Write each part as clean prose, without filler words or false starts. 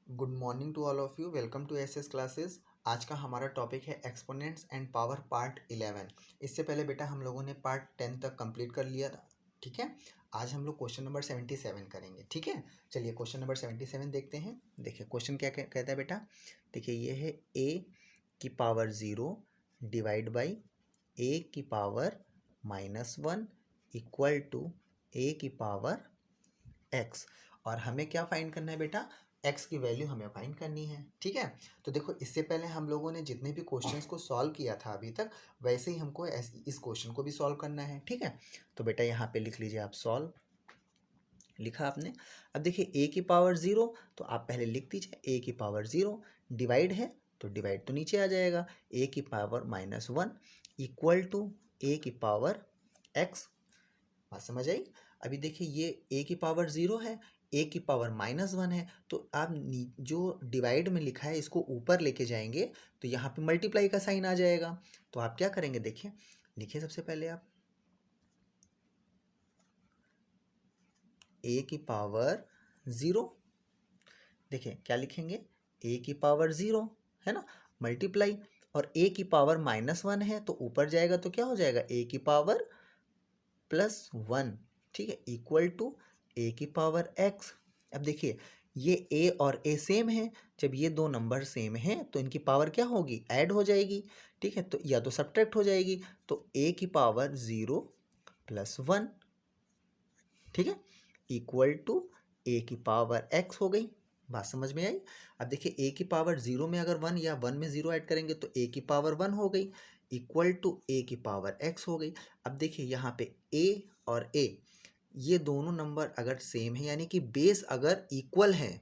Good morning to all of you. Welcome to SS classes. आज का हमारा topic है एक्सपोनेंट्स एंड पावर पार्ट 11। इससे पहले बेटा हम लोगों ने पार्ट 10 तक कंप्लीट कर लिया था। ठीक है, आज हम लोग क्वेश्चन नंबर 77 करेंगे। ठीक है, चलिए क्वेश्चन नंबर 77 देखते हैं। देखिए क्वेश्चन क्या कहता है बेटा। देखिए ये है a की पावर 0 डिवाइड बाई a की पावर -1 इक्वल टू a की पावर x। और हमें क्या फाइंड करना है बेटा, x की वैल्यू हमें फाइंड करनी है। ठीक है, तो देखो इससे पहले हम लोगों ने जितने भी क्वेश्चंस को सॉल्व किया था अभी तक, वैसे ही हमको इस क्वेश्चन को भी सॉल्व करना है। ठीक है, तो बेटा यहाँ पे लिख लीजिए आप सॉल्व। लिखा आपने। अब देखिए a की पावर 0, तो आप पहले लिख दीजिए a की पावर 0। डिवाइड है तो डिवाइड तो नीचे आ जाएगा, a की पावर -1 इक्वल टू a की पावर x। बात समझ आई। अभी देखिए ये a की पावर 0 है, a की पावर -1 है, तो आप जो डिवाइड में लिखा है इसको ऊपर लेके जाएंगे तो यहाँ पे मल्टीप्लाई का साइन आ जाएगा। तो आप क्या करेंगे, देखिए लिखिए सबसे पहले आप a की पावर 0। देखिए क्या लिखेंगे, a की पावर 0 है ना, मल्टीप्लाई, और a की पावर -1 है तो ऊपर जाएगा तो क्या हो जाएगा, a की पावर +1। ठीक है, इक्वल टू a की पावर x। अब देखिए ये a और a सेम है, जब ये दो नंबर सेम हैं तो इनकी पावर क्या होगी, ऐड हो जाएगी। ठीक है, तो या तो सब्ट्रैक्ट हो जाएगी, तो a की पावर 0 + 1, ठीक है, इक्वल टू a की पावर x हो गई। बात समझ में आई। अब देखिए a की पावर 0 में अगर 1 या 1 में 0 ऐड करेंगे तो a की पावर 1 हो गई, इक्वल टू a की पावर x हो गई। अब देखिए यहाँ पे a और a ये दोनों नंबर अगर सेम है, यानी कि बेस अगर इक्वल है,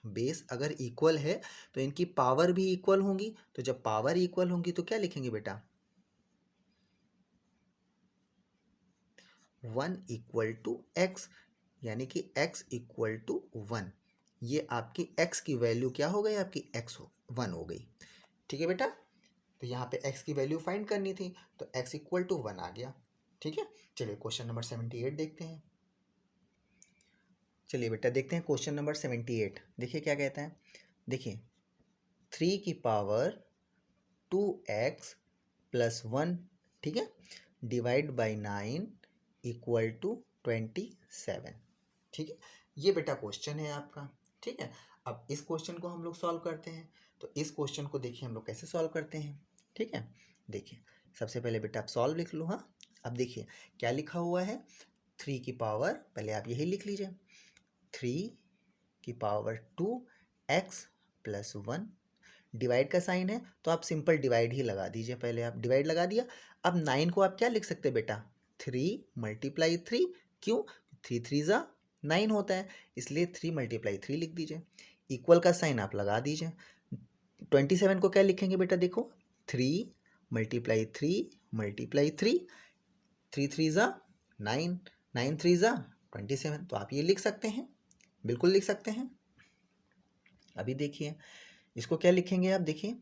बेस अगर इक्वल है तो इनकी पावर भी इक्वल होंगी। तो जब पावर इक्वल होंगी तो क्या लिखेंगे बेटा, 1 इक्वल टू x, यानी कि x इक्वल टू 1। ये आपकी x की वैल्यू क्या हो गई, आपकी x 1 हो गई। ठीक है बेटा, तो यहाँ पे x की वैल्यू फाइंड करनी थी तो x इक्वल टू 1 आ गया। ठीक है, चलिए क्वेश्चन नंबर 78 देखते हैं। चलिए बेटा देखते हैं क्वेश्चन नंबर 78। देखिए क्या कहता है। देखिए 3 की पावर 2x + 1, ठीक है, डिवाइड बाई 9 इक्वल टू 27। ठीक है, ये बेटा क्वेश्चन है आपका। ठीक है, अब इस क्वेश्चन को हम लोग सॉल्व करते हैं। तो इस क्वेश्चन को देखिए हम लोग कैसे सॉल्व करते हैं। ठीक है, देखिए सबसे पहले बेटा आप सॉल्व लिख लो। हाँ, अब देखिए क्या लिखा हुआ है, 3 की पावर, पहले आप यही लिख लीजिए, 3 की पावर 2x + 1। डिवाइड का साइन है तो आप सिंपल डिवाइड ही लगा दीजिए, पहले आप डिवाइड लगा दिया। अब 9 को आप क्या लिख सकते हैं बेटा, 3 × 3। क्यों, 3 3 ज़ा 9 होता है, इसलिए 3 × 3 लिख दीजिए। इक्वल का साइन आप लगा दीजिए। 27 को क्या लिखेंगे बेटा, देखो 3 × 3 × 3, 3 3 ज़ा 9, 9 3 ज़ा 27। तो आप ये लिख सकते हैं, बिल्कुल लिख सकते हैं। अभी देखिए इसको क्या लिखेंगे आप, देखिए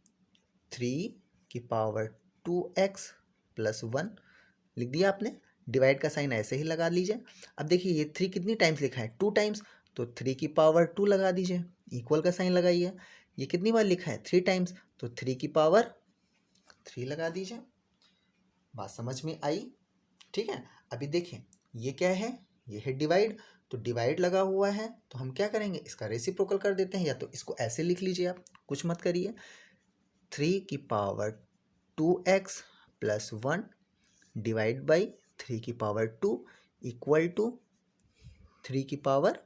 3 की पावर 2x + 1 लिख दिया आपने। डिवाइड का साइन ऐसे ही लगा लीजिए। अब देखिए ये 3 कितनी टाइम्स लिखा है, 2 टाइम्स, तो 3 की पावर 2 लगा दीजिए, इक्वल का साइन लगाइए। ये कितनी बार लिखा है, 3 टाइम्स, तो 3 की पावर 3 लगा दीजिए। बात समझ में आई। ठीक है, अभी देखिए ये क्या है, ये है डिवाइड, तो डिवाइड लगा हुआ है तो हम क्या करेंगे, इसका रेसिप्रोकल कर देते हैं, या तो इसको ऐसे लिख लीजिए आप, कुछ मत करिए। 3 की पावर 2x + 1 डिवाइड बाई 3 की पावर 2 इक्वल टू 3 की पावर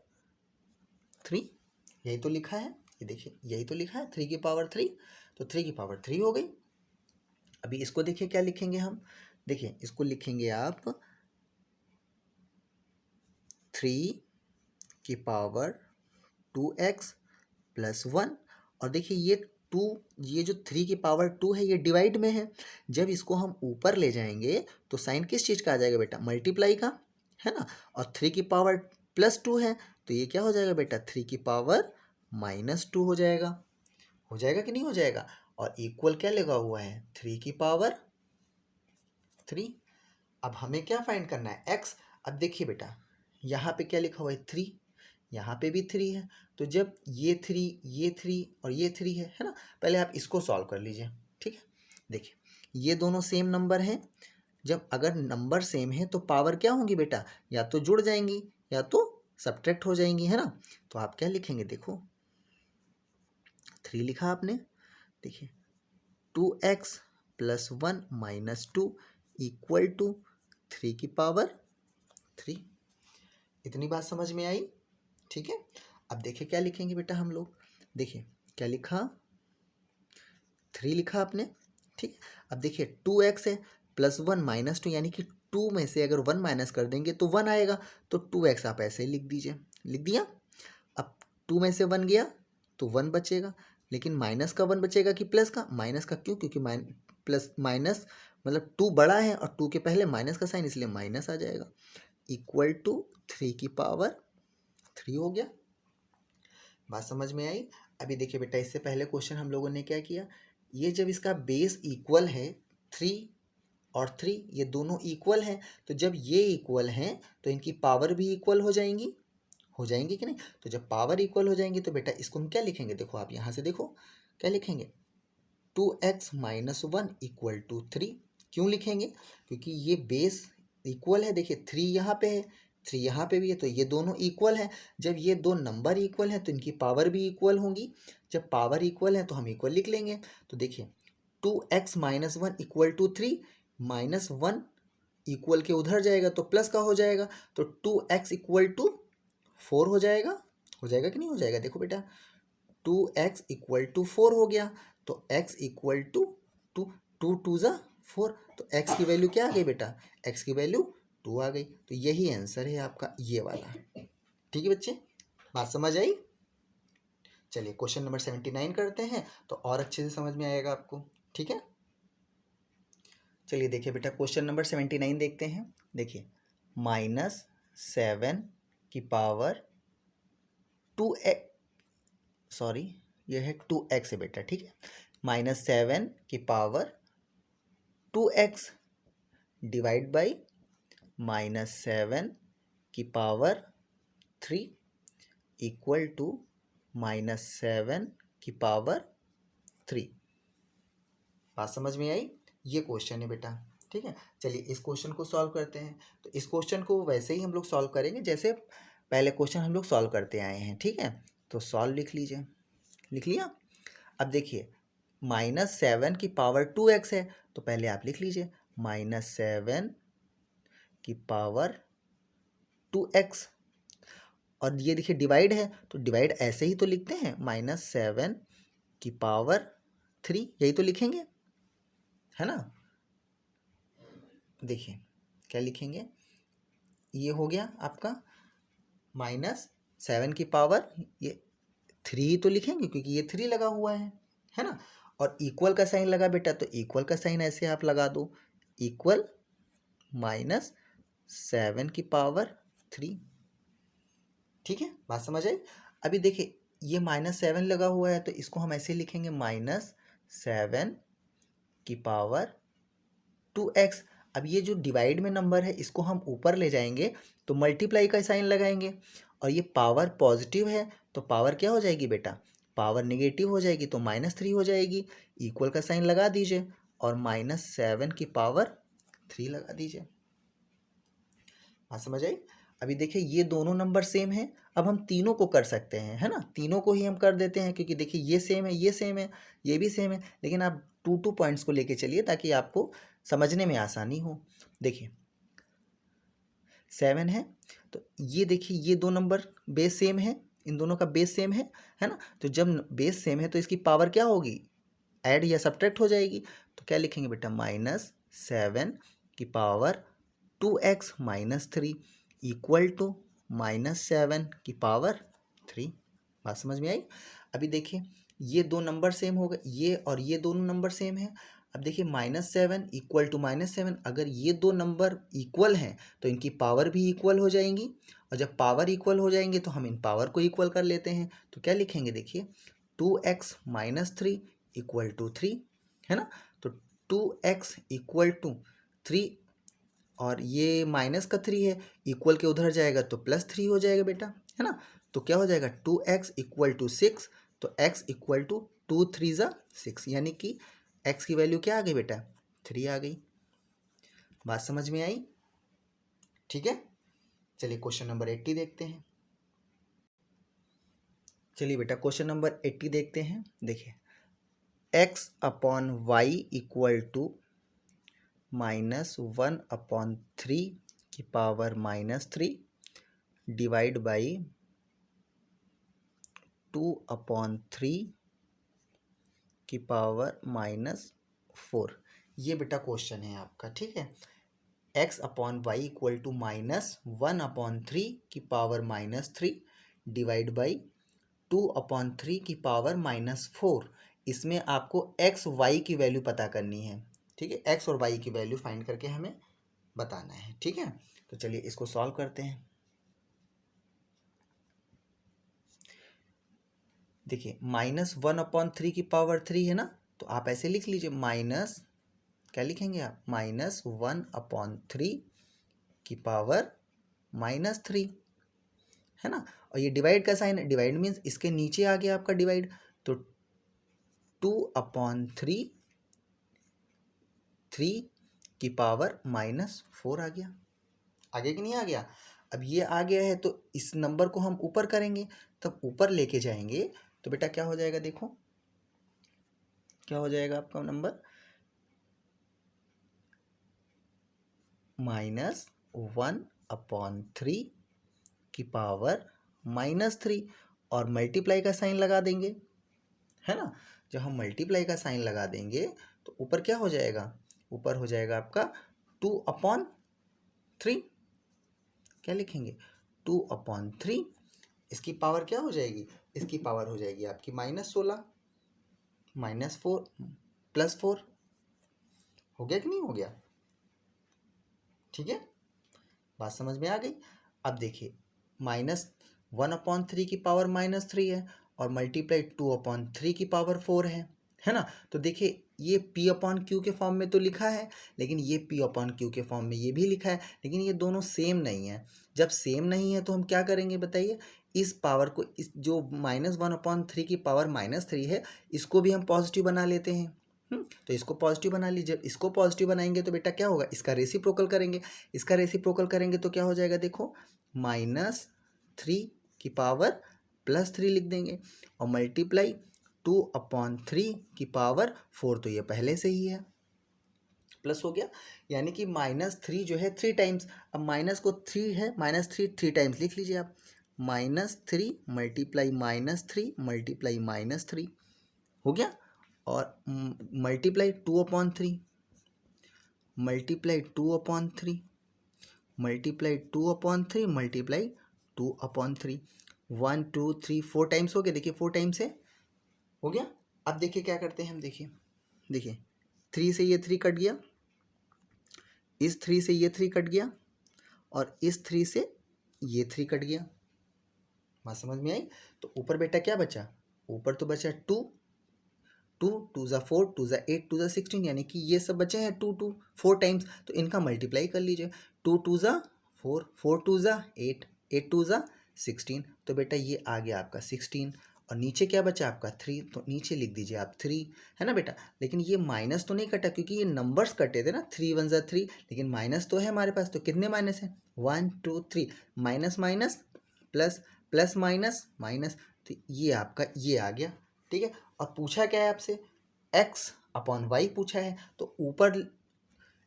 3। यही तो लिखा है, ये देखिए यही तो लिखा है 3 की पावर 3, तो 3 की पावर 3 हो गई। अभी इसको देखिए क्या लिखेंगे हम, देखिए इसको लिखेंगे आप 3 की पावर 2x + 1। और देखिए ये 2, ये जो 3 की पावर 2 है ये डिवाइड में है, जब इसको हम ऊपर ले जाएंगे तो साइन किस चीज़ का आ जाएगा बेटा, मल्टीप्लाई का, है ना। और 3 की पावर +2 है तो ये क्या हो जाएगा बेटा, 3 की पावर -2 हो जाएगा कि नहीं हो जाएगा। और इक्वल क्या लगा हुआ है, 3 की पावर 3। अब हमें क्या फाइंड करना है, x। अब देखिए बेटा यहाँ पे क्या लिखा हुआ है, 3, यहाँ पे भी 3 है। तो जब ये 3 और ये 3 है ना, पहले आप इसको सॉल्व कर लीजिए। ठीक है, देखिए ये दोनों सेम नंबर हैं। जब अगर नंबर सेम है तो पावर क्या होंगी बेटा, या तो जुड़ जाएंगी या तो सब्ट्रैक्ट हो जाएंगी, है ना। तो आप क्या लिखेंगे, देखो 3 लिखा आपने, देखिए 2x plus 1 minus 2 equal to 3 की पावर 3। इतनी बात समझ में आई। ठीक है, अब देखिए क्या लिखेंगे बेटा हम लोग, देखिए क्या लिखा, 3 लिखा आपने। ठीक है, अब देखिए 2x है प्लस 1 माइनस 2, यानी कि 2 में से अगर 1 माइनस कर देंगे तो 1 आएगा, तो 2x आप ऐसे ही लिख दीजिए, लिख दिया। अब 2 में से 1 गया तो 1 बचेगा, लेकिन माइनस का 1 बचेगा कि प्लस का, माइनस का, क्यों, क्योंकि प्लस माइनस मतलब 2 बड़ा है और 2 के पहले माइनस का साइन, इसलिए माइनस आ जाएगा, इक्वल टू 3 की पावर 3 हो गया। बात समझ में आई। अभी देखिए बेटा, इससे पहले क्वेश्चन हम लोगों ने क्या किया, ये जब इसका बेस इक्वल है 3 और 3 ये दोनों इक्वल हैं, तो जब ये इक्वल हैं तो इनकी पावर भी इक्वल हो जाएंगी कि नहीं। तो जब पावर इक्वल हो जाएंगी तो बेटा इसको हम क्या लिखेंगे, देखो आप यहाँ से देखो क्या लिखेंगे, 2x माइनस 1 इक्वल टू 3। क्यों लिखेंगे, क्योंकि ये बेस इक्वल है। देखिए 3 यहाँ पे है, 3 यहाँ पे भी है, तो ये दोनों इक्वल हैं। जब ये दो नंबर इक्वल हैं तो इनकी पावर भी इक्वल होंगी। जब पावर इक्वल है तो हम इक्वल लिख लेंगे। तो देखिए 2x minus 1 equal to 3, minus 1 equal के उधर जाएगा तो प्लस का हो जाएगा, तो 2x इक्वल टू 4 हो जाएगा कि नहीं हो जाएगा, देखो बेटा 2x इक्वल टू 4 हो गया, तो x इक्वल टू 2, 2 टू ज़ा 4, तो x की वैल्यू क्या आ गई बेटा, x की वैल्यू 2 आ गई। तो यही आंसर है आपका ये वाला। ठीक है बच्चे, बात समझ आई। चलिए क्वेश्चन नंबर 79 करते हैं तो और अच्छे से समझ में आएगा आपको। ठीक है, चलिए देखिए बेटा क्वेश्चन नंबर 79 देखते हैं। देखिए -7 की पावर 2x, सॉरी ये है 2x है बेटा। ठीक है, -7 की पावर 2x डिवाइड बाई -7 की पावर 3 इक्वल टू -7 की पावर 3। बात समझ में आई। ये क्वेश्चन है बेटा। ठीक है, चलिए इस क्वेश्चन को सॉल्व करते हैं। तो इस क्वेश्चन को वैसे ही हम लोग सॉल्व करेंगे जैसे पहले क्वेश्चन हम लोग सॉल्व करते आए हैं। ठीक है, तो सॉल्व लिख लीजिए, लिख लिया। अब देखिए -7 की पावर 2x है, तो पहले आप लिख लीजिए -7 की पावर 2x, और ये देखिए डिवाइड है तो डिवाइड ऐसे ही तो लिखते हैं, -7 की पावर 3, यही तो लिखेंगे, है ना। देखिए क्या लिखेंगे, ये हो गया आपका -7 की पावर, ये 3 तो लिखेंगे क्योंकि ये 3 लगा हुआ है ना। और इक्वल का साइन लगा बेटा, तो इक्वल का साइन ऐसे आप लगा दो, इक्वल -7 की पावर 3। ठीक है, बात समझ आई। अभी देखिए ये -7 लगा हुआ है तो इसको हम ऐसे लिखेंगे -7 की पावर 2x। अब ये जो डिवाइड में नंबर है इसको हम ऊपर ले जाएंगे तो मल्टीप्लाई का साइन लगाएंगे, और ये पावर पॉजिटिव है तो पावर क्या हो जाएगी बेटा, पावर नेगेटिव हो जाएगी तो -3 हो जाएगी। इक्वल का साइन लगा दीजिए और -7 की पावर 3 लगा दीजिए। हाँ समझ आई। अभी देखिए ये दोनों नंबर सेम हैं, अब हम तीनों को कर सकते हैं, है ना, तीनों को ही हम कर देते हैं क्योंकि देखिए ये सेम है, ये सेम है, ये भी सेम है, लेकिन आप 2 पॉइंट्स को लेके चलिए ताकि आपको समझने में आसानी हो। देखिए 7 है, तो ये देखिए ये दो नंबर बेस सेम है, इन दोनों का बेस सेम है ना। तो जब बेस सेम है तो इसकी पावर क्या होगी, ऐड या सब्ट्रैक्ट हो जाएगी। तो क्या लिखेंगे बेटा, -7 की power 2x minus 3 equal to -7 की पावर 3। बात समझ में आई। अभी देखिए ये दो नंबर सेम हो गए, ये और ये दोनों नंबर सेम है। अब देखिए -7 इक्वल टू -7, अगर ये दो नंबर इक्वल हैं तो इनकी पावर भी इक्वल हो जाएंगी, और जब पावर इक्वल हो जाएंगे तो हम इन पावर को इक्वल कर लेते हैं। तो क्या लिखेंगे, देखिए 2x माइनस 3 इक्वल टू 3, है ना। तो 2x इक्वल टू 3, और ये माइनस का 3 है, इक्वल के उधर जाएगा तो +3 हो जाएगा बेटा, है ना। तो क्या हो जाएगा 2x इक्वल टू 6, तो x इक्वल टू 2 3 ज़ा 6, यानी कि x की वैल्यू क्या आ गई बेटा 3 आ गई। बात समझ में आई? ठीक है, चलिए क्वेश्चन नंबर 80 देखते हैं। चलिए बेटा क्वेश्चन नंबर 80 देखते हैं। देखिए x upon Y equal to -1/3 की पावर -3 डिवाइड बाई 2/3 की पावर -4। ये बेटा क्वेश्चन है आपका। ठीक है, x upon Y equal to -1/3 की पावर -3 डिवाइड बाई 2/3 की पावर -4। इसमें आपको x y की वैल्यू पता करनी है। ठीक है, x और y की वैल्यू फाइंड करके हमें बताना है। ठीक है, तो चलिए इसको सॉल्व करते हैं। देखिए -1/3 की पावर 3 है ना, तो आप ऐसे लिख लीजिए माइनस, क्या लिखेंगे आप -1/3 की पावर -3, है ना। और ये डिवाइड का साइन है, डिवाइड मीन्स इसके नीचे आ गया आपका डिवाइड, तो 2/3 की पावर -4 आ गया। आगे कि नहीं आ गया? अब ये आ गया है तो इस नंबर को हम ऊपर करेंगे, तब ऊपर लेके जाएंगे तो बेटा क्या हो जाएगा, देखो क्या हो जाएगा आपका नंबर -1/3 की पावर -3, और मल्टीप्लाई का साइन लगा देंगे, है ना। जब हम मल्टीप्लाई का साइन लगा देंगे तो ऊपर क्या हो जाएगा, ऊपर हो जाएगा आपका 2/3, क्या लिखेंगे 2/3, इसकी पावर क्या हो जाएगी, इसकी पावर हो जाएगी आपकी -16, -4 +4, हो गया कि नहीं हो गया? ठीक है, बात समझ में आ गई। अब देखिए -1/3 की पावर -3 है और मल्टीप्लाई 2/3 की पावर 4 है ना। तो देखिए ये p/q के फॉर्म में तो लिखा है, लेकिन ये p/q के फॉर्म में ये भी लिखा है, लेकिन ये दोनों सेम नहीं है। जब सेम नहीं है तो हम क्या करेंगे बताइए, इस पावर को, इस जो -1/3 की पावर -3 है, इसको भी हम पॉजिटिव बना लेते हैं। तो इसको पॉजिटिव बना लीजिए। इसको पॉजिटिव बनाएंगे तो बेटा क्या होगा, इसका रेसिप्रोकल करेंगे, इसका रेसिप्रोकल करेंगे तो क्या हो जाएगा, देखो -3 की पावर +3 लिख देंगे, और मल्टीप्लाई 2/3 की पावर 4, तो ये पहले से ही है, प्लस हो गया। यानी कि -3 जो है 3 टाइम्स, अब माइनस को 3 है, -3 3 टाइम्स लिख लीजिए आप, -3 मल्टीप्लाई -3 मल्टीप्लाई -3 हो गया, और multiply 2/3 multiply 2/3 multiply 2/3 multiply 2/3, 1 2 3 4 times हो गया। देखिए 4 टाइम्स से हो गया। अब देखिए क्या करते हैं हम, देखिए देखिए 3 से ये 3 कट गया, इस 3 से ये 3 कट गया, और इस 3 से ये 3 कट गया। बात समझ में आई? तो ऊपर बेटा क्या बचा, ऊपर तो बचा 2, 2 2 ज़ा 4 2 ज़ा 8 2 ज़ा 16, यानी कि ये सब बचे हैं 2 2 4 टाइम्स, तो इनका मल्टीप्लाई कर लीजिए, 2 2 ज़ा 4 4 2 ज़ा 8 8 2 ज़ा 16, तो बेटा ये आ गया आपका 16, और नीचे क्या बचा आपका 3, तो नीचे लिख दीजिए आप 3, है ना बेटा। लेकिन ये माइनस तो नहीं कटा, क्योंकि ये नंबर्स कटे थे ना, 3 1 ज़ा 3, लेकिन माइनस तो है हमारे पास, तो कितने माइनस हैं 1 2 3, minus minus plus, plus minus minus, तो ये आपका ये आ गया। ठीक है, और पूछा क्या है आपसे, x/y पूछा है, तो ऊपर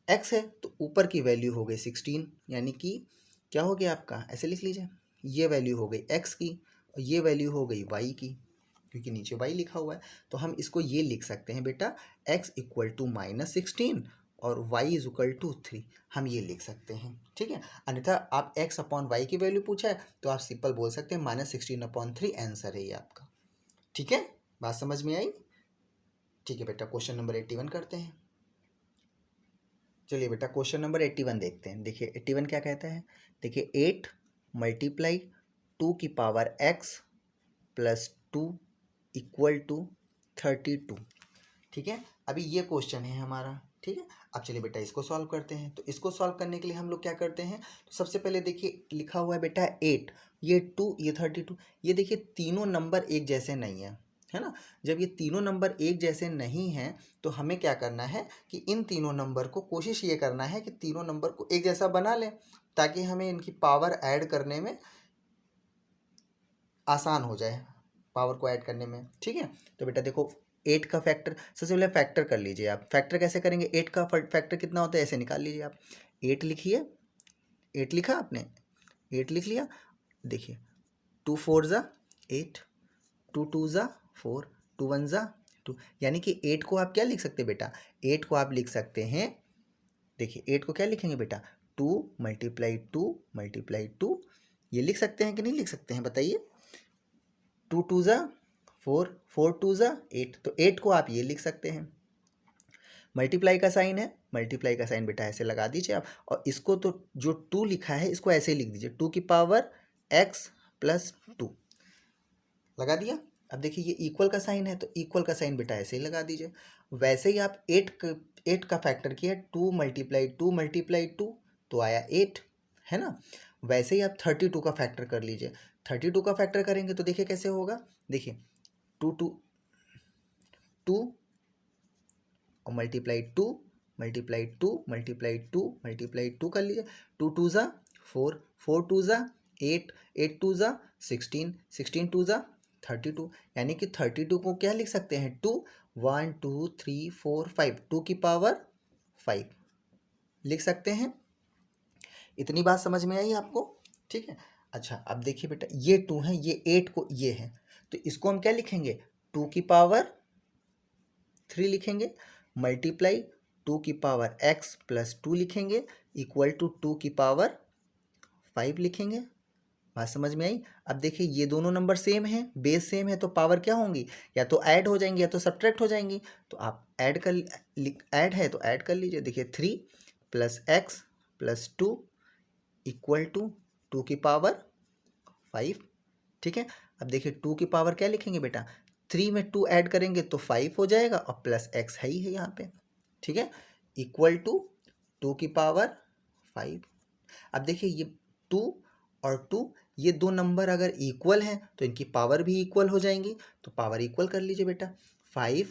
x है तो ऊपर की वैल्यू हो गई 16, यानी कि क्या हो गया आपका, ऐसे लिख लीजिए, ये वैल्यू हो गई x की और ये वैल्यू हो गई y की, क्योंकि नीचे y लिखा हुआ है, तो हम इसको ये लिख सकते हैं बेटा, x इक्वल टू -16 और y इज इक्वल टू 3, हम ये लिख सकते हैं। ठीक है, अन्यथा आप x/y की वैल्यू पूछा है तो आप सिंपल बोल सकते हैं -16/3 आंसर है ये आपका। ठीक है, बात समझ में आई? ठीक है बेटा, क्वेश्चन नंबर 81 करते हैं। चलिए बेटा क्वेश्चन नंबर 81 देखते हैं। देखिए 81 क्या कहता है, देखिए 8 मल्टीप्लाई 2 की power x plus 2 equal to 32। ठीक है, अभी ये क्वेश्चन है हमारा। ठीक है। अब चलिए बेटा इसको सॉल्व करते हैं। तो इसको सॉल्व करने के लिए हम लोग क्या करते हैं, तो सबसे पहले देखिए लिखा हुआ है बेटा 8, ये 2, ये 32। ये देखिए तीनों नंबर एक जैसे नहीं है ना। जब ये तीनों नंबर एक जैसे नहीं हैं तो हमें क्या करना है कि इन तीनों नंबर को कोशिश ये करना है कि तीनों नंबर को एक जैसा बना लें, ताकि हमें इनकी पावर ऐड करने में आसान हो जाए, पावर को ऐड करने में। ठीक है। तो बेटा देखो 8 का फैक्टर, सबसे पहले फैक्टर कर लीजिए आप। फैक्टर कैसे करेंगे, 8 का फैक्टर कितना होता है ऐसे निकाल लीजिए आप। 8 लिखिए, 8 लिखा आपने, 8 लिख लिया। देखिए 2 4 ज़ा 8, 2 2 ज़ा 4, 2 1 ज़ा 2, यानी कि 8 को आप क्या लिख सकते हैं बेटा, 8 को आप लिख सकते हैं, देखिए 8 को क्या लिखेंगे बेटा, 2 × 2 ये लिख सकते हैं कि नहीं लिख सकते हैं बताइए। 2 2 ज़ा 4, 4 2 ज़ा 8, तो 8 को आप ये लिख सकते हैं। मल्टीप्लाई का साइन है, मल्टीप्लाई का साइन बेटा ऐसे लगा दीजिए आप, और इसको तो जो 2 लिखा है इसको ऐसे ही लिख दीजिए, 2 की पावर x प्लस 2 लगा दिया। अब देखिए ये इक्वल का साइन है, तो इक्वल का साइन बेटा ऐसे ही लगा दीजिए। वैसे ही आप 8 का फैक्टर किया, 2 × 2 तो आया 8, है ना। वैसे ही आप 32 का फैक्टर कर लीजिए। 32 का फैक्टर करेंगे तो देखिए कैसे होगा, देखिए 2 2 2 और मल्टीप्लाई 2 कर लीजिए। 2 2 ज़ा 4, 4 2 ज़ा 8, 8 2 ज़ा 16, 16 2 ज़ा 32, यानी कि 32 को क्या लिख सकते हैं, 2 1 2 3 4 5, 2 की पावर 5 लिख सकते हैं। इतनी बात समझ में आई आपको, ठीक है। अच्छा अब देखिए बेटा ये 2 है, ये 8 को ये है, तो इसको हम क्या लिखेंगे, 2 की पावर 3 लिखेंगे, मल्टीप्लाई 2 की पावर x प्लस 2 लिखेंगे, इक्वल टू 2 की पावर 5 लिखेंगे। बात समझ में आई। अब देखिए ये दोनों नंबर सेम हैं, बेस सेम है, तो पावर क्या होंगी, या तो ऐड हो जाएंगी या तो सब्ट्रैक्ट हो जाएंगी। तो आप ऐड है तो ऐड कर लीजिए। देखिए 3 + x + 2 इक्वल टू 2 की पावर 5, ठीक है। अब देखिए 2 की पावर क्या लिखेंगे बेटा, 3 में 2 ऐड करेंगे तो 5 हो जाएगा, और प्लस x है ही है यहाँ पे, ठीक है, इक्वल टू 2 की पावर 5। अब देखिए ये 2 और 2 ये दो नंबर अगर इक्वल हैं तो इनकी पावर भी इक्वल हो जाएंगी, तो पावर इक्वल कर लीजिए बेटा। 5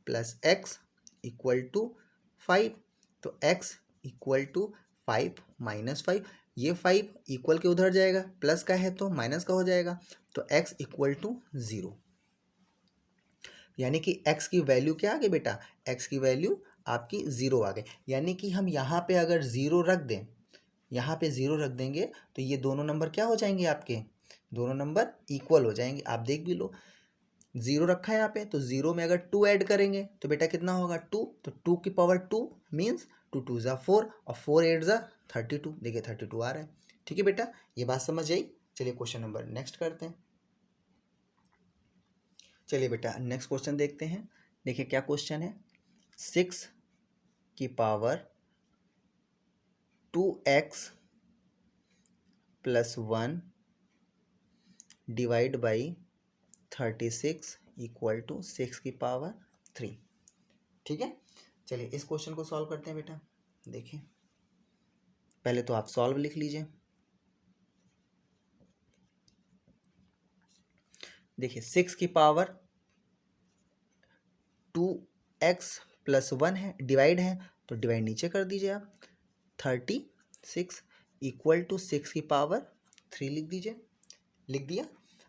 + x इक्वल टू 5, तो x इक्वल टू 5 - 5, ये 5 इक्वल के उधर जाएगा, प्लस का है तो माइनस का हो जाएगा, तो x इक्वल टू 0, यानी कि x की वैल्यू क्या आ गई बेटा, x की वैल्यू आपकी 0 आ गई। यानी कि हम यहाँ पे अगर 0 रख दें, यहाँ पे 0 रख देंगे तो ये दोनों नंबर क्या हो जाएंगे, आपके दोनों नंबर इक्वल हो जाएंगे। आप देख भी लो 0 रखा है यहाँ पे, तो 0 में अगर 2 ऐड करेंगे तो बेटा कितना होगा 2, तो 2 की पावर 2 मीन्स 2 2 ज़ा 4 और 4 8 ज़ा 32, देखिए 32 आ रहा है। ठीक है बेटा, ये बात समझ आई। चलिए क्वेश्चन नंबर नेक्स्ट करते हैं। चलिए बेटा नेक्स्ट क्वेश्चन देखते हैं। देखिए क्या क्वेश्चन है, 6 की power 2x + 1 divide by 36 equal to 6 की पावर 3। ठीक है, चलिए इस क्वेश्चन को सॉल्व करते हैं बेटा। देखिए पहले तो आप सॉल्व लिख लीजिए। देखिए 6 की पावर 2x + 1 है, डिवाइड है तो डिवाइड नीचे कर दीजिए आप। 36 इक्वल टू 6 की पावर 3 लिख दीजिए। लिख दिया।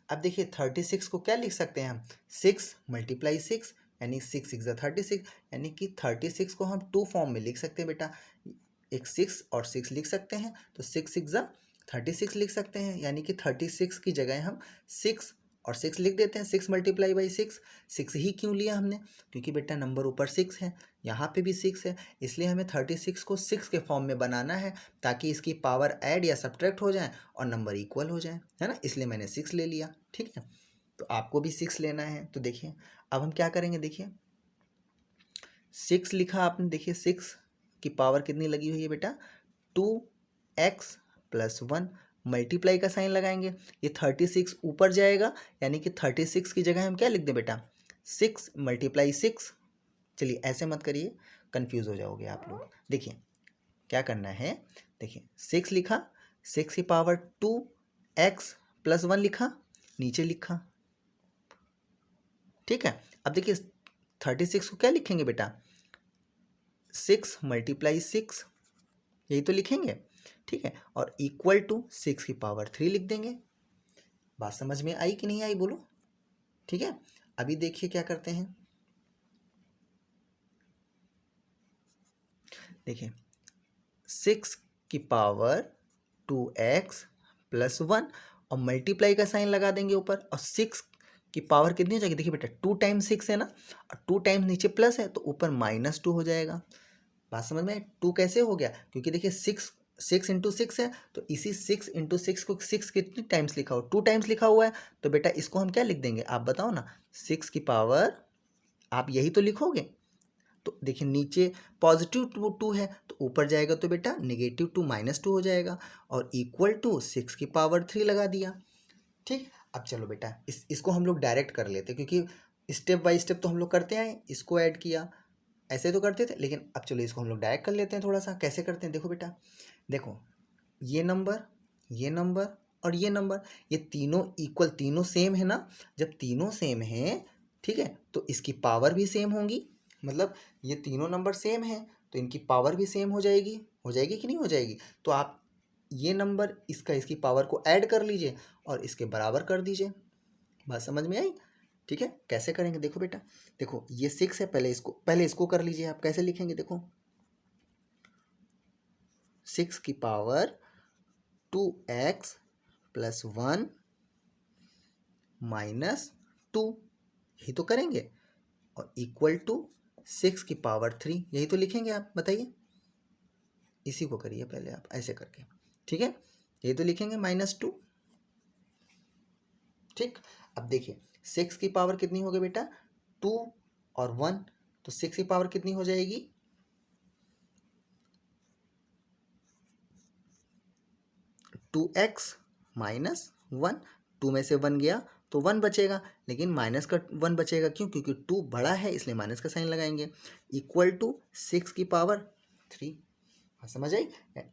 अब देखिए 36 को क्या लिख सकते हैं हम, 6 × 6, यानी 6 6 36, यानी कि 36 को हम 2 फॉर्म में लिख सकते हैं बेटा, एक 6 और 6 लिख सकते हैं, तो 6 6 36 लिख सकते हैं, यानी कि 36 की जगह हम 6 और 6 लिख देते हैं। 6 × 6, 6 ही क्यों लिया हमने, क्योंकि बेटा नंबर ऊपर 6 है, यहाँ पे भी 6 है, इसलिए हमें 36 को 6 के फॉर्म में बनाना है, ताकि इसकी पावर ऐड या सब्ट्रैक्ट हो जाए और नंबर इक्वल हो जाए, है ना, इसलिए मैंने 6 ले लिया। ठीक है, तो आपको भी 6 लेना है। तो देखिए अब हम क्या करेंगे, देखिए 6 लिखा आपने, देखिए 6 की पावर कितनी लगी हुई है बेटा, 2x + 1, मल्टीप्लाई का साइन लगाएंगे, ये 36 ऊपर जाएगा, यानी कि 36 की जगह हम क्या लिख दें बेटा, 6 × 6। चलिए ऐसे मत करिए, कंफ्यूज हो जाओगे आप लोग। देखिए क्या करना है, देखिए 6 लिखा, 6 की पावर 2x+1 लिखा, नीचे लिखा, ठीक है। अब देखिए 36 को क्या लिखेंगे बेटा, 6 × 6, यही तो लिखेंगे, ठीक है। और इक्वल टू 6 की पावर 3 लिख देंगे। बात समझ में आई कि नहीं आई बोलो, ठीक है। अभी देखिए क्या करते हैं, देखिए 6 की पावर 2x+1 और मल्टीप्लाई का साइन लगा देंगे ऊपर, और 6 की पावर कितनी हो जाएगी, देखिए बेटा 2 टाइम्स 6 है ना, और 2 टाइम्स नीचे प्लस है तो ऊपर -2 हो जाएगा। बात समझ में, 2 कैसे हो गया, क्योंकि देखिए 6 × 6 है, तो इसी 6 × 6 को 6 कितनी टाइम्स लिखा हो, 2 टाइम्स लिखा हुआ है, तो बेटा इसको हम क्या लिख देंगे, आप बताओ ना। 6 की पावर, आप यही तो लिखोगे, तो देखिए नीचे पॉजिटिव 2 है तो ऊपर जाएगा तो बेटा -2 -2 हो जाएगा, और इक्वल टू 6 की पावर 3 लगा दिया, ठीक। अब चलो बेटा इसको हम लोग डायरेक्ट कर लेते, क्योंकि स्टेप बाय स्टेप तो हम लोग करते आए, इसको ऐड किया, ऐसे तो करते थे, लेकिन अब चलो इसको हम लोग डायरेक्ट कर लेते हैं थोड़ा सा। कैसे करते हैं, देखो बेटा, देखो ये नंबर, ये नंबर और ये नंबर, ये तीनों इक्वल, तीनों सेम है ना। जब तीनों सेम हैं, ठीक है, तो इसकी पावर भी सेम होंगी, मतलब ये तीनों नंबर सेम हैं तो इनकी पावर भी सेम हो जाएगी कि नहीं हो जाएगी। तो आप ये नंबर इसकी पावर को ऐड कर लीजिए और इसके बराबर कर दीजिए। बात समझ में आई, ठीक है। कैसे करेंगे, देखो बेटा, देखो ये 6 है, पहले इसको कर लीजिए। आप कैसे लिखेंगे, देखो 6 की पावर 2x+1 -2, यही तो करेंगे, और इक्वल टू 6 की पावर 3, यही तो लिखेंगे। आप बताइए, इसी को करिए पहले आप ऐसे करके, ठीक है, यही तो लिखेंगे -2, ठीक। अब देखिए 6 की पावर कितनी हो गई बेटा, 2 और 1, तो 6 की पावर कितनी हो जाएगी, 2x-1, 2 में से 1 गया तो 1 बचेगा, लेकिन माइनस का 1 बचेगा, क्यों, क्योंकि 2 बड़ा है इसलिए माइनस का साइन लगाएंगे, इक्वल टू 6 की पावर 3। समझ आई।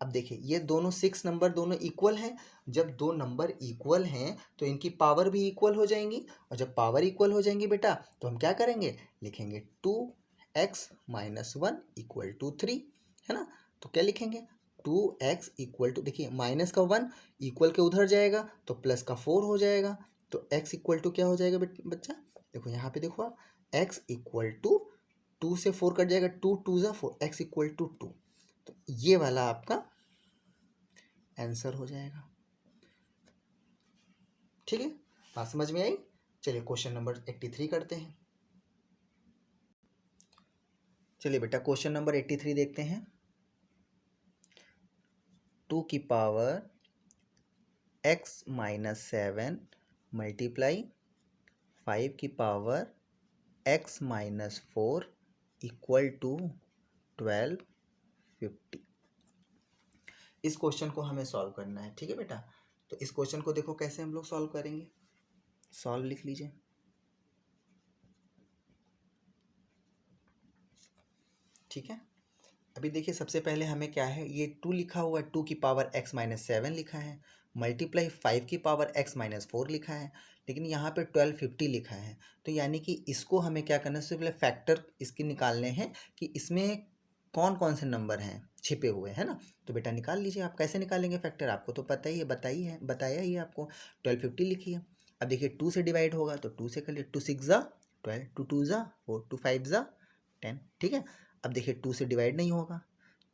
अब देखिए ये दोनों 6 नंबर दोनों इक्वल हैं, जब दो नंबर इक्वल हैं तो इनकी पावर भी इक्वल हो जाएंगी, और जब पावर इक्वल हो जाएंगी बेटा तो हम क्या करेंगे, लिखेंगे 2x-1 = 3, है ना। तो क्या लिखेंगे, 2x = देखिए माइनस का 1 इक्वल के उधर जाएगा तो प्लस का 4 हो जाएगा, तो x = क्या हो जाएगा बच्चा, देखो यहाँ पे देखो आप, x = 2 से 4 कट जाएगा, 2 2 ज़ा 4, x = 2, तो ये वाला आपका आंसर हो जाएगा, ठीक है। बात समझ में आई। चलिए क्वेश्चन नंबर 83 करते हैं। चलिए बेटा क्वेश्चन नंबर 83 देखते हैं। 2 की पावर x-7 मल्टीप्लाई 5 की पावर x-4 इक्वल टू 1250। इस क्वेश्चन को हमें सॉल्व करना है, ठीक है बेटा। तो इस क्वेश्चन को देखो कैसे हम लोग सॉल्व करेंगे, सॉल्व लिख लीजिए, ठीक है। अभी देखिए सबसे पहले हमें क्या है, ये 2 लिखा हुआ है, 2 की पावर x-7 लिखा है, मल्टीप्लाई 5 की पावर x-4 लिखा है, लेकिन यहाँ पे 1250 लिखा है। तो यानी कि इसको हमें क्या करना है, सबसे पहले फैक्टर इसके निकालने हैं कि इसमें कौन कौन से नंबर हैं छिपे हुए, है ना। तो बेटा निकाल लीजिए। आप कैसे निकालेंगे फैक्टर, आपको तो पता ही है, बताया ही है आपको। 1250 लिखिए। अब देखिए 2 से डिवाइड होगा तो 2 से कर लिए, 2 6 ज़ा 12, 2 2 ज़ा 4, 2 5 ज़ा 10, ठीक है। अब देखिए 2 से डिवाइड नहीं होगा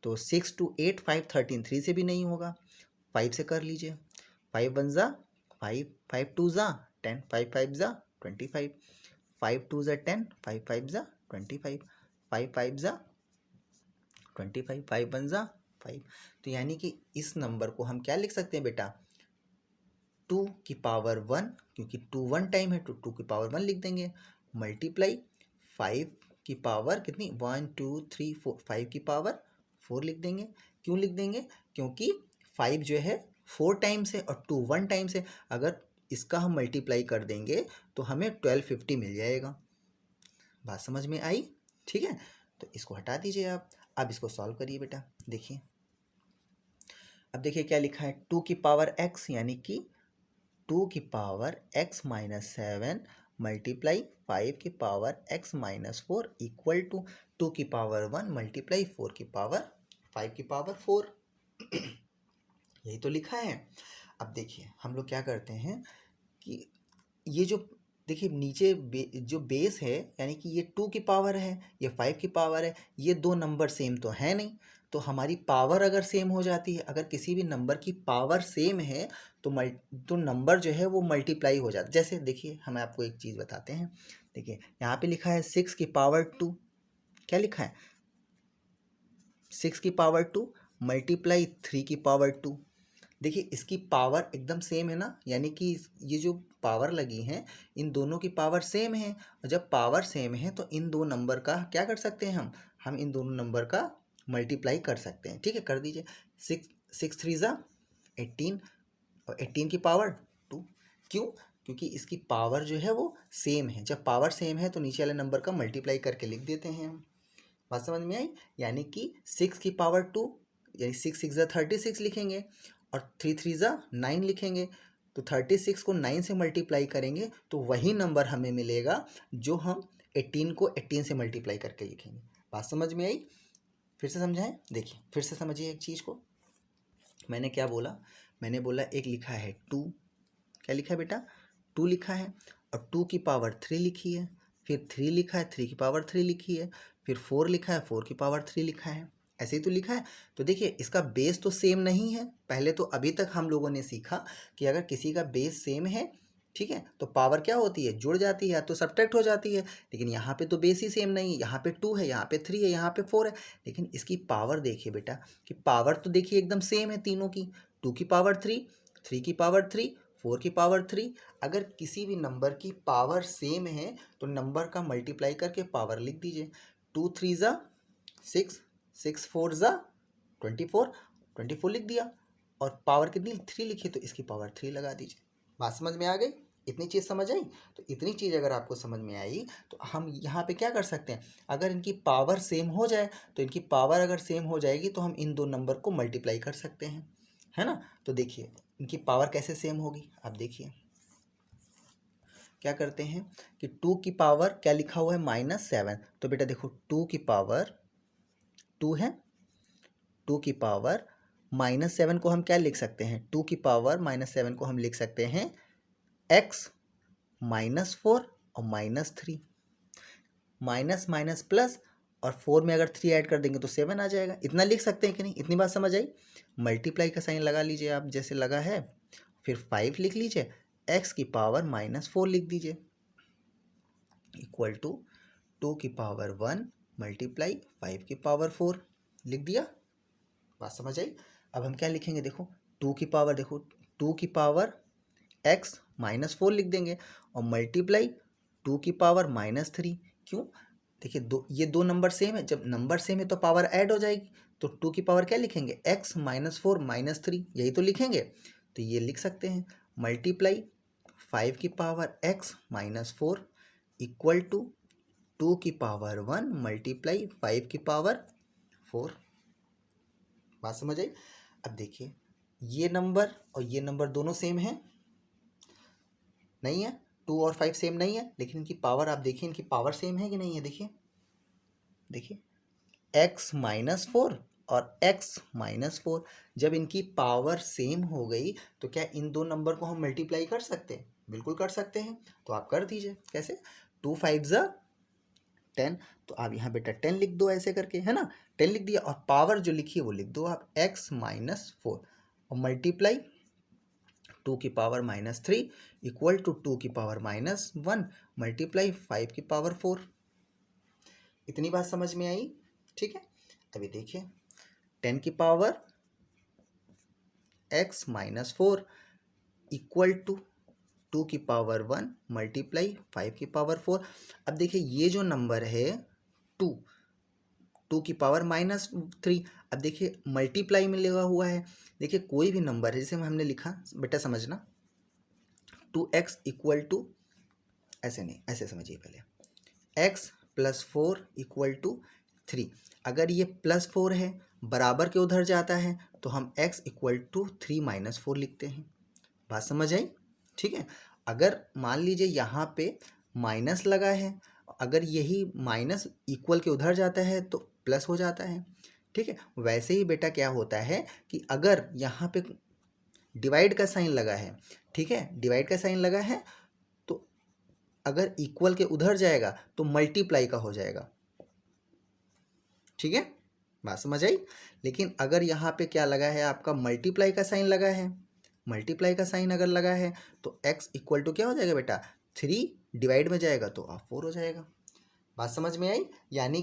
तो 6 2 8 5 13, 3 से भी नहीं होगा, 5 से कर लीजिए, 5 1 ज़ा 5, 5 2 ज़ा 10, 5 5 ज़ा 25, 5 2 ज़ा 10, 5 5 ज़ा 25, 5 5 ज़ा 25, 5 1 ज़ा 5। तो यानी कि इस नंबर को हम क्या लिख सकते हैं बेटा, 2 की पावर 1, क्योंकि 2 1 टाइम है तो 2 की पावर 1 लिख देंगे, मल्टीप्लाई 5 की पावर कितनी, 1 2 3 4, 5 की पावर 4 लिख देंगे। क्यों लिख देंगे, क्योंकि 5 जो है 4 टाइम्स है और 2 1 टाइम्स है, अगर इसका हम मल्टीप्लाई कर देंगे तो हमें 1250 मिल जाएगा। बात समझ में आई, ठीक है। तो इसको हटा दीजिए आप। अब इसको सॉल्व करिए बेटा। देखिए अब देखिए क्या लिखा है, 2 की पावर x यानी कि 2 की पावर x माइनस 7 मल्टीप्लाई 5 की power x minus 4 equal to 2 की पावर 1 मल्टीप्लाई 4 की पावर 5 की पावर 4। यही तो लिखा है। अब देखिए हम लोग क्या करते हैं कि ये जो देखिए नीचे जो बेस है यानी कि ये 2 की पावर है, ये 5 की पावर है, ये दो नंबर सेम तो है नहीं। तो हमारी पावर अगर सेम हो जाती है, अगर किसी भी नंबर की पावर सेम है तो तो नंबर जो है वो मल्टीप्लाई हो जाता है। जैसे देखिए हम आपको एक चीज़ बताते हैं। देखिए यहाँ पे लिखा है 6 की पावर 2, क्या लिखा है 6 की पावर 2 मल्टीप्लाई 3 की पावर 2। देखिए इसकी पावर एकदम सेम है ना, यानी कि ये जो पावर लगी हैं इन दोनों की पावर सेम है। और जब पावर सेम है तो इन दो नंबर का क्या कर सकते हैं हम इन दोनों नंबर का मल्टीप्लाई कर सकते हैं। ठीक है, कर दीजिए। 6 6 3 18 और 18 की पावर 2। क्यों? क्योंकि इसकी पावर जो है वो सेम है। जब पावर सेम है तो नीचे वाले नंबर का मल्टीप्लाई करके लिख देते हैं हम। बात समझ में आई? यानी कि 6 की पावर 2 यानी 6 6 36 लिखेंगे और 3 3 9 लिखेंगे। तो 36 को 9 से मल्टीप्लाई करेंगे तो वही नंबर हमें मिलेगा जो हम 18 को 18 से मल्टीप्लाई करके लिखेंगे। बात समझ में आई? फिर से समझाएं। देखिए फिर से समझिए एक चीज़ को। मैंने क्या बोला? मैंने बोला एक लिखा है 2, क्या लिखा है बेटा 2 लिखा है, और 2 की पावर 3 लिखी है। फिर 3 लिखा है, 3 की पावर 3 लिखी है। फिर 4 लिखा है, 4 की पावर 3 लिखा है। ऐसे ही तो लिखा है। तो देखिए इसका बेस तो सेम नहीं है। पहले तो अभी तक हम लोगों ने सीखा कि अगर किसी का बेस सेम है, ठीक है, तो पावर क्या होती है, जुड़ जाती है, तो सब्ट्रैक्ट हो जाती है। लेकिन यहाँ पे तो बेस ही सेम नहीं है। यहाँ पे 2 है, यहाँ पे 3 है, यहाँ पे 4 है। लेकिन इसकी पावर देखिए बेटा कि पावर तो देखिए एकदम सेम है तीनों की। 2 की पावर 3, 3 की पावर 3, 4 की पावर 3। अगर किसी भी नंबर की पावर सेम है तो नंबर का मल्टीप्लाई करके पावर लिख दीजिए। 2 3 6, 6 4 24, 24 लिख दिया। और पावर कितनी 3 लिखी तो इसकी पावर 3 लगा दीजिए। बात समझ में आ गई? इतनी चीज़ समझ आई? तो इतनी चीज़ अगर आपको समझ में आई तो हम यहाँ पे क्या कर सकते हैं, अगर इनकी पावर सेम हो जाए तो इनकी पावर अगर सेम हो जाएगी तो हम इन दो नंबर को मल्टीप्लाई कर सकते हैं, है ना। तो देखिए इनकी पावर कैसे सेम होगी, आप देखिए क्या करते हैं कि 2 की पावर क्या लिखा हुआ है -7। तो बेटा देखो 2 की पावर 2 है, 2 की पावर -7 को हम क्या लिख सकते हैं, 2 की पावर -7 को हम लिख सकते हैं x -4 और -3। माइनस माइनस प्लस, और 4 में अगर 3 ऐड कर देंगे तो 7 आ जाएगा। इतना लिख सकते हैं कि नहीं? इतनी बात समझ आई? मल्टीप्लाई का साइन लगा लीजिए आप जैसे लगा है। फिर 5 लिख लीजिए, x की पावर -4 लिख दीजिए इक्वल टू 2 की पावर 1 मल्टीप्लाई 5 की पावर 4 लिख दिया। बात समझ आई? अब हम क्या लिखेंगे, देखो 2 की पावर, देखो 2 की पावर x -4 लिख देंगे और मल्टीप्लाई 2 की पावर -3। क्यों? देखिए ये दो नंबर सेम है, जब नंबर सेम है तो पावर ऐड हो जाएगी। तो 2 की पावर क्या लिखेंगे, x -4 -3, यही तो लिखेंगे। तो ये लिख सकते हैं मल्टीप्लाई 5 की पावर x -4 इक्वल टू 2 की पावर 1 मल्टीप्लाई 5 की पावर 4। बात समझ आई? अब देखिए ये नंबर और ये नंबर दोनों सेम है, नहीं है? 2 और 5 सेम नहीं है, लेकिन इनकी पावर आप देखिए, इनकी पावर सेम है कि नहीं है? देखिए देखिए x -4 और x -4, जब इनकी पावर सेम हो गई तो क्या इन दो नंबर को हम मल्टीप्लाई कर सकते हैं? बिल्कुल कर सकते हैं। तो आप कर दीजिए। कैसे? 2 5 10। तो आप यहाँ बेटा 10 लिख दो ऐसे करके, है ना। 10 लिख दिया और पावर जो लिखी है वो लिख दो आप, x -4 और मल्टीप्लाई 2 की पावर -3 इक्वल टू 2 की पावर -1 मल्टीप्लाई 5 की पावर 4। इतनी बात समझ में आई? ठीक है। अभी देखिए 10 की पावर x -4 इक्वल टू 2 की पावर 1 मल्टीप्लाई 5 की पावर 4। अब देखिए ये जो नंबर है 2, 2 की पावर -3, अब देखिए मल्टीप्लाई में लगा हुआ है। देखिए कोई भी नंबर है, जैसे हमने लिखा बेटा समझना 2x इक्वल टू, ऐसे नहीं ऐसे समझिए पहले, x +4 इक्वल टू 3। अगर ये +4 है, बराबर के उधर जाता है, तो हम x इक्वल टू 3 - 4 लिखते हैं। बात समझ आई? ठीक है। अगर मान लीजिए यहाँ पे माइनस लगा है, अगर यही माइनस इक्वल के उधर जाता है तो प्लस हो जाता है। ठीक है। वैसे ही बेटा क्या होता है कि अगर यहाँ पे डिवाइड का साइन लगा है, ठीक है, डिवाइड का साइन लगा है, तो अगर इक्वल के उधर जाएगा तो मल्टीप्लाई का हो जाएगा। ठीक है, बात समझ आई? लेकिन अगर यहाँ पे क्या लगा है, आपका मल्टीप्लाई का साइन लगा है, मल्टीप्लाई का साइन अगर लगा है तो x इक्वल टू क्या हो जाएगा बेटा, 3 डिवाइड में जाएगा तो 4 हो जाएगा। बात समझ में आई? यानी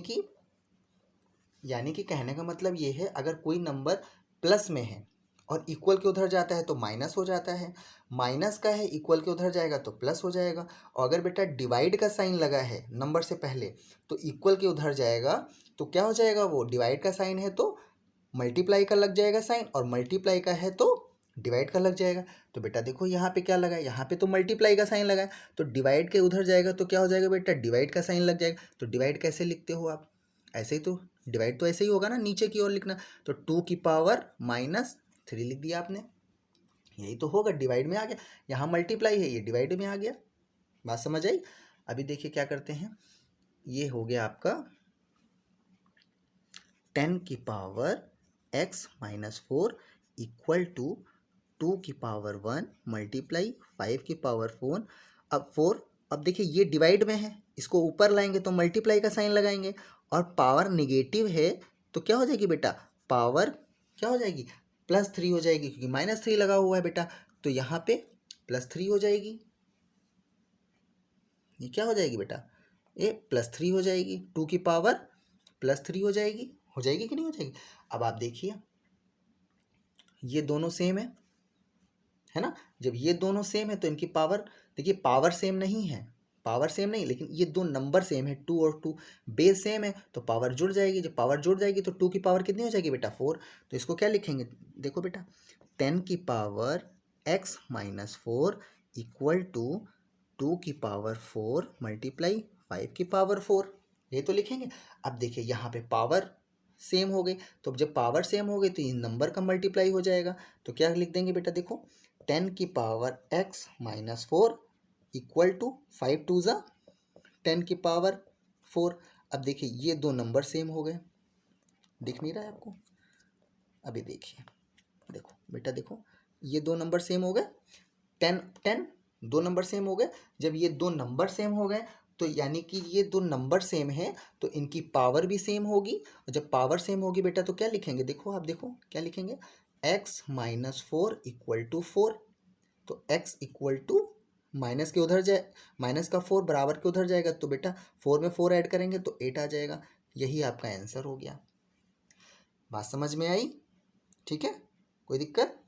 कि कहने का मतलब ये है, अगर कोई नंबर प्लस में है और इक्वल के उधर जाता है तो माइनस हो जाता है, माइनस का है इक्वल के उधर जाएगा तो प्लस हो जाएगा। और अगर बेटा डिवाइड का साइन लगा है नंबर से पहले तो इक्वल के उधर जाएगा तो क्या हो जाएगा, वो डिवाइड का साइन है तो मल्टीप्लाई का लग जाएगा साइन, और मल्टीप्लाई का है तो डिवाइड का लग जाएगा। तो बेटा देखो यहाँ पे क्या लगा है, यहाँ पे तो मल्टीप्लाई का साइन लगा है, तो डिवाइड के उधर जाएगा तो क्या हो जाएगा बेटा, डिवाइड का साइन लग जाएगा। तो डिवाइड कैसे लिखते हो आप, ऐसे ही तो डिवाइड तो ऐसे ही होगा ना, नीचे की ओर लिखना। तो 2 की पावर -3 लिख दिया आपने, यही तो होगा, डिवाइड में आ गया। यहाँ मल्टीप्लाई है, ये डिवाइड में आ गया। बात समझ आई? अभी देखिए क्या करते हैं, ये हो गया आपका 10 की पावर x - 4 इक्वल टू 2 की पावर 1 मल्टीप्लाई 5 की पावर 4। अब 4, अब देखिए ये डिवाइड में है, इसको ऊपर लाएंगे तो मल्टीप्लाई का साइन लगाएंगे, और पावर निगेटिव है तो क्या हो जाएगी बेटा, पावर क्या हो जाएगी, +3 हो जाएगी, क्योंकि -3 लगा हुआ है बेटा, तो यहाँ पे +3 हो जाएगी। ये क्या हो जाएगी बेटा, ये +3 हो जाएगी, 2 की पावर +3 हो जाएगी कि नहीं हो जाएगी? अब आप देखिए ये दोनों सेम है ना, जब ये दोनों सेम है तो इनकी पावर, देखिए पावर सेम नहीं है, पावर सेम नहीं, लेकिन ये दो नंबर सेम है, 2 और 2 बेस सेम है, तो पावर जुड़ जाएगी। जब पावर जुड़ जाएगी तो 2 की पावर कितनी हो जाएगी बेटा, 4। तो इसको क्या लिखेंगे, देखो बेटा 10 की पावर x - 4 इक्वल टू 2 की पावर 4 मल्टीप्लाई 5 की पावर 4, ये तो लिखेंगे। अब देखिए यहाँ पे पावर सेम हो गई, तो जब पावर सेम हो गई तो इन नंबर का मल्टीप्लाई हो जाएगा। तो क्या लिख देंगे बेटा, देखो 10 की पावर x - 4 इक्वल टू 5 2 ज़ा 10 की पावर 4। अब देखिए ये दो नंबर सेम हो गए, दिख नहीं रहा है आपको? अभी देखिए, देखो बेटा देखो, ये दो नंबर सेम हो गए, 10 10 दो नंबर सेम हो गए। जब ये दो नंबर सेम हो गए तो यानी कि ये दो नंबर सेम है तो इनकी पावर भी सेम होगी, और जब पावर सेम होगी बेटा तो क्या लिखेंगे, देखो आप देखो क्या लिखेंगे, x - 4 इक्वल टू 4। तो x इक्वल टू माइनस के उधर जाए, माइनस का 4 बराबर के उधर जाएगा तो बेटा 4 में 4 ऐड करेंगे तो 8 आ जाएगा। यही आपका आंसर हो गया। बात समझ में आई? ठीक है, कोई दिक्कत?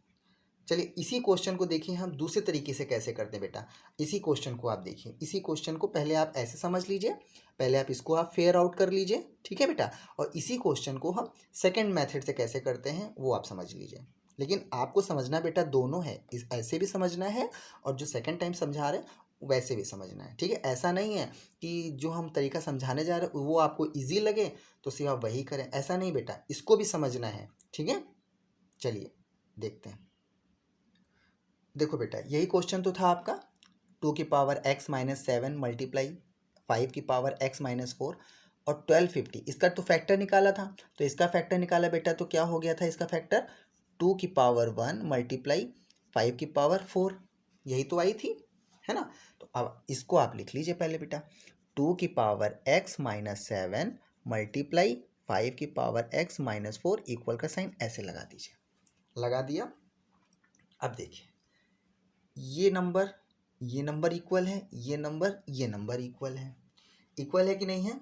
चलिए इसी क्वेश्चन को देखिए हम दूसरे तरीके से कैसे करते हैं बेटा। इसी क्वेश्चन को आप देखिए, इसी क्वेश्चन को पहले आप ऐसे समझ लीजिए, पहले आप इसको आप फेयर आउट कर लीजिए, ठीक है बेटा, और इसी क्वेश्चन को हम सेकंड मेथड से कैसे करते हैं वो आप समझ लीजिए। लेकिन आपको समझना बेटा दोनों है, इस ऐसे भी समझना है और जो सेकंड टाइम समझा रहे हैं वैसे भी समझना है, ठीक है। ऐसा नहीं है कि जो हम तरीका समझाने जा रहे हैं वो आपको ईजी लगे तो सिर्फ आप वही करें, ऐसा नहीं बेटा, इसको भी समझना है, ठीक है। चलिए देखते हैं। देखो बेटा यही क्वेश्चन तो था आपका, 2 की पावर x - 7 मल्टीप्लाई 5 की पावर x - 4 और 1250, इसका तो फैक्टर निकाला था। तो इसका फैक्टर निकाला बेटा तो क्या हो गया था, इसका फैक्टर 2 की पावर 1 मल्टीप्लाई 5 की पावर 4, यही तो आई थी, है ना। तो अब इसको आप लिख लीजिए पहले बेटा, 2 की पावर x - 7 मल्टीप्लाई 5 की पावर x - 4 इक्वल का साइन ऐसे लगा दीजिए, लगा दिया। अब देखिए ये नंबर इक्वल है, ये नंबर इक्वल है कि नहीं है।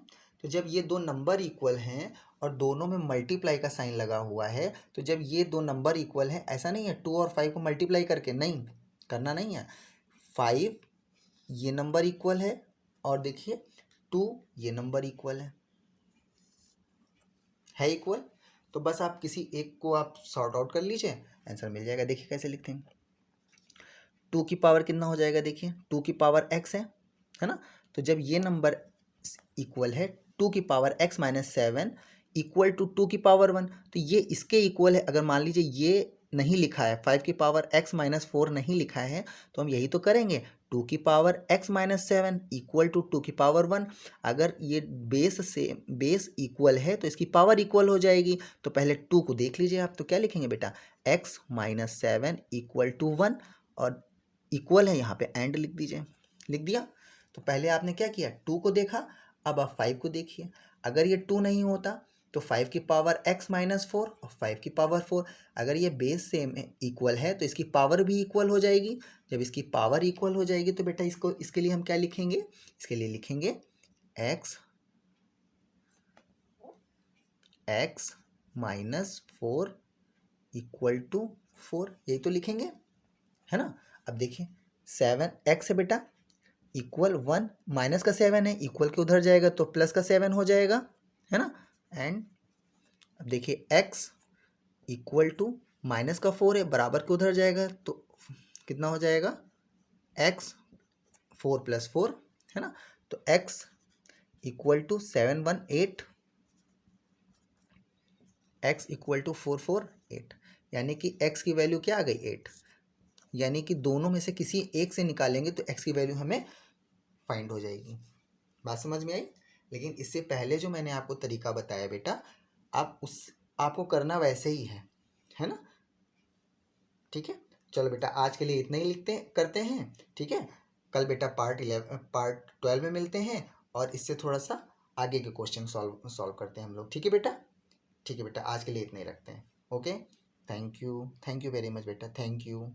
तो जब ये दो नंबर इक्वल हैं और दोनों में मल्टीप्लाई का साइन लगा हुआ है, तो जब ये दो नंबर इक्वल हैं, ऐसा नहीं है 2 और 5 को मल्टीप्लाई करके, नहीं करना नहीं है, 5 ये नंबर इक्वल है और देखिए 2 ये नंबर इक्वल है इक्वल। तो बस आप किसी एक को आप सॉर्ट आउट कर लीजिए, आंसर मिल जाएगा। देखिए कैसे लिखते हैं, 2 की पावर कितना हो जाएगा, देखिए 2 की पावर x है ना। तो जब ये नंबर इक्वल है 2 की पावर x - 7 इक्वल टू 2 की पावर 1, तो ये इसके इक्वल है। अगर मान लीजिए ये नहीं लिखा है, 5 की पावर x-4 नहीं लिखा है, तो हम यही तो करेंगे, 2 की पावर x-7 इक्वल टू 2 की पावर 1। अगर ये बेस इक्वल है तो इसकी पावर इक्वल हो जाएगी। तो पहले 2 को देख लीजिए आप, तो क्या लिखेंगे बेटा, x-7 इक्वल टू 1, और इक्वल है यहाँ पे एंड लिख दीजिए। लिख दिया। तो पहले आपने क्या किया, 2 को देखा, अब आप 5 को देखिए। अगर ये 2 नहीं होता तो 5 की पावर x-4 और 5 की पावर 4, अगर ये बेस सेम इक्वल है तो इसकी पावर भी इक्वल हो जाएगी। जब इसकी पावर इक्वल हो जाएगी तो बेटा इसके लिए हम क्या लिखेंगे, इसके लिए लिखेंगे x-4 इक्वल टू 4, यही तो लिखेंगे, है ना। अब देखिए 7x है बेटा, इक्वल 1, माइनस का 7 है, इक्वल के उधर जाएगा तो प्लस का 7 हो जाएगा, है ना। एंड अब देखिए x इक्वल टू माइनस का 4 है, बराबर के उधर जाएगा तो कितना हो जाएगा, x 4 + 4, है ना। तो x equal to 718, x equal to 448, यानी कि x की वैल्यू क्या आ गई, 8। यानी कि दोनों में से किसी एक से निकालेंगे तो x की वैल्यू हमें फाइंड हो जाएगी। बात समझ में आई। लेकिन इससे पहले जो मैंने आपको तरीका बताया बेटा, आपको करना वैसे ही है ना। ठीक है, चलो बेटा आज के लिए इतना ही करते हैं। ठीक है, कल बेटा पार्ट 12 में मिलते हैं और इससे थोड़ा सा आगे के क्वेश्चन सॉल्व करते हैं हम लोग। ठीक है बेटा, ठीक है बेटा, आज के लिए इतना ही रखते हैं। Okay, thank you very much बेटा, थैंक यू।